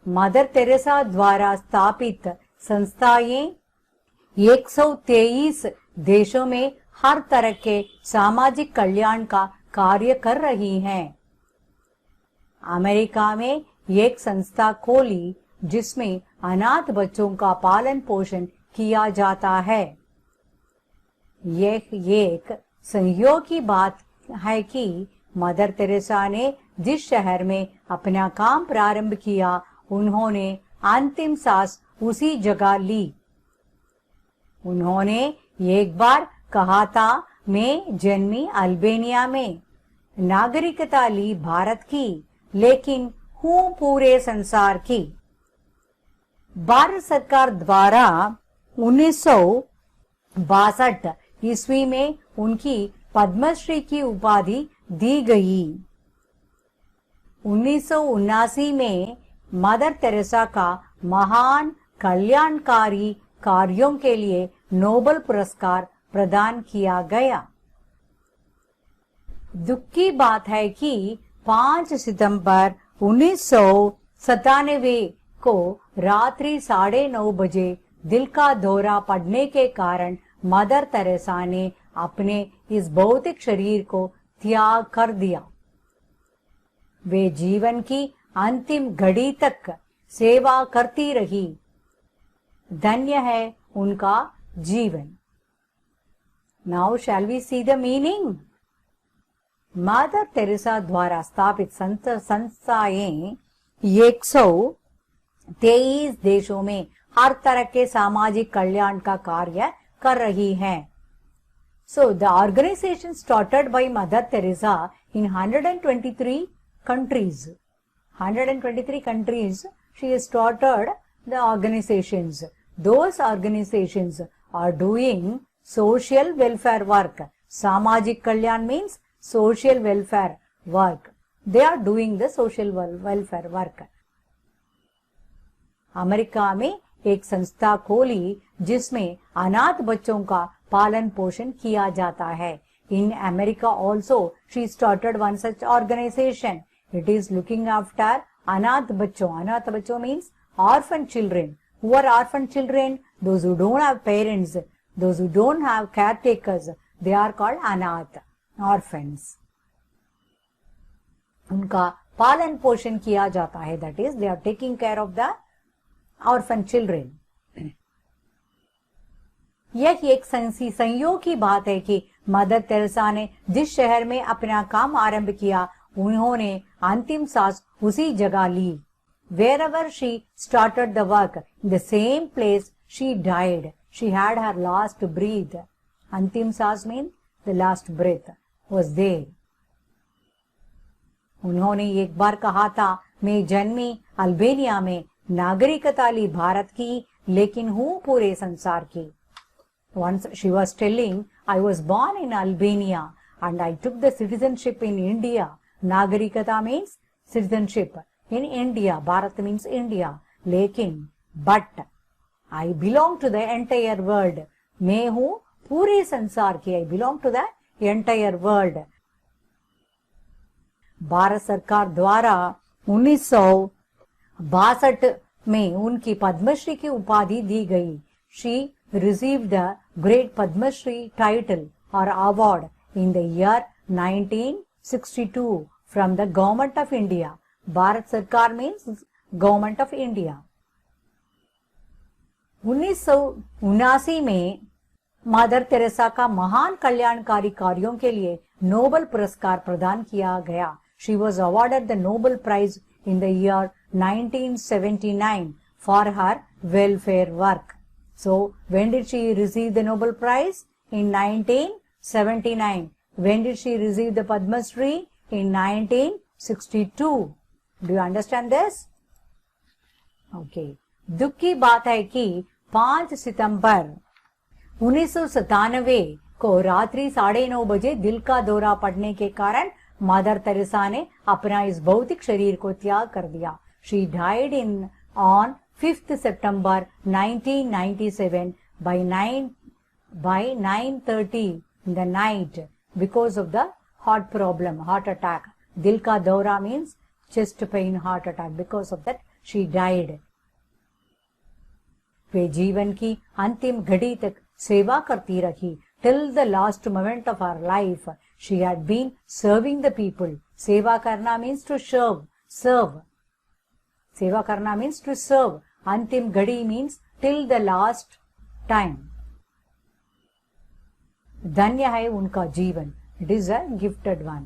Mother Teresa द्वारा स्थापित संस्थाएं 123 देशों में हर तरह के सामाजिक कल्याण का कार्य कर रही हैं। अमेरिका में एक संस्था खोली जिसमें अनाथ बच्चों का पालन पोषण किया जाता है। यह एक संयोग की बात है कि मदर तेरेसा ने जिस शहर में अपना काम प्रारंभ किया, उन्होंने अंतिम सांस उसी जगह ली। उन्होंने एक बार कहा था, मैं जन्मी अल्बानिया में, नागरिकता ली भारत की, लेकिन हूं पूरे संसार की। भारत सरकार द्वारा 1962 ईस्वी में उनकी पद्मश्री की उपाधि दी गई। 1979 में मदर तेरेसा का महान कल्याणकारी कार्यों के लिए नोबेल पुरस्कार प्रदान किया गया। दुख की बात है कि 5 सितंबर 1997 को रात्रि 9:30 बजे दिल का दौरा पड़ने के कारण मदर तेरेसा ने अपने इस भौतिक शरीर को त्याग कर दिया। वे जीवन की अंतिम घड़ी तक सेवा करती रही। धन्य है उनका जीवन। Now shall we see the meaning. Mother Teresa द्वारा स्थापित संस्थाएं 123 देशों में हर तरह के सामाजिक कल्याण का कार्य कर रही हैं। So the organization started by Mother Teresa in 123 countries. 123 countries she started the organizations. Those organizations are doing social welfare work. Samajik Kalyan means social welfare work. They are doing the social welfare work. America में एक संस्था खोली जिसमें अनाथ बच्चों का पालन पोषण किया जाता है। In America also she started one such organization. It is looking after अनाथ बच्चों. अनाथ बच्चों means orphan children. Who are orphan children? Those who don't have parents, those who don't have caretakers, they are called अनाथ, orphans. उनका पालन पोषण किया जाता है. That is, they are taking care of the orphan children. यह एक संयोग की बात है कि मदर तेरेसा ने जिस शहर में अपना काम आरंभ किया, उन्होंने अंतिम सांस उसी जगह ली. Wherever she started the work, in the same place she died. She had her last breath. अंतिम सांस means the last breath was there. उन्होंने एक बार कहा था, मैं जन्मी अल्बानिया में, नागरिकता ली भारत की, लेकिन हूँ पूरे संसार की. Once she was telling, I was born in Albania and I took the citizenship in India. Nagarikata means citizenship in India. Bharat means India. लेकिन but I belong to the entire world. मैं हूँ पूरे संसार की. I belong to the entire world. Bharat सरकार द्वारा 1962 में उनकी पद्मश्री की उपाधि दी गई. She received the Great Padma Shri title or award in the year 1962 from the Government of India. Bharat सरकार means Government of India. 1979 में मदर तेरेसा का महान कल्याणकारी कार्यों के लिए नोबेल पुरस्कार प्रदान किया गया. She was awarded the Nobel Prize in the year 1979 for her welfare work. So, when did she receive the Nobel Prize? In 1979. When did she receive the Padma Shri? In 1962. Do you understand this? Okay. दुख की बात है कि 5 सितंबर 1997 को रात्रि 9:30 बजे दिल का दौरा पड़ने के कारण मदर तेरेसा ने अपना इस भौतिक शरीर को त्याग कर दिया. She died on 5th September 1997 by 9:30 in the night because of the heart attack. Dil ka daura means chest pain, heart attack. Because of that, she died. वे जीवन की अंतिम घड़ी तक सेवा करती रही. Till the last moment of her life, she had been serving the people. सेवा करना means to serve. सेवा करना means to serve. अंतिम घड़ी means till the last time. धन्य है उनका जीवन. It is a gifted one.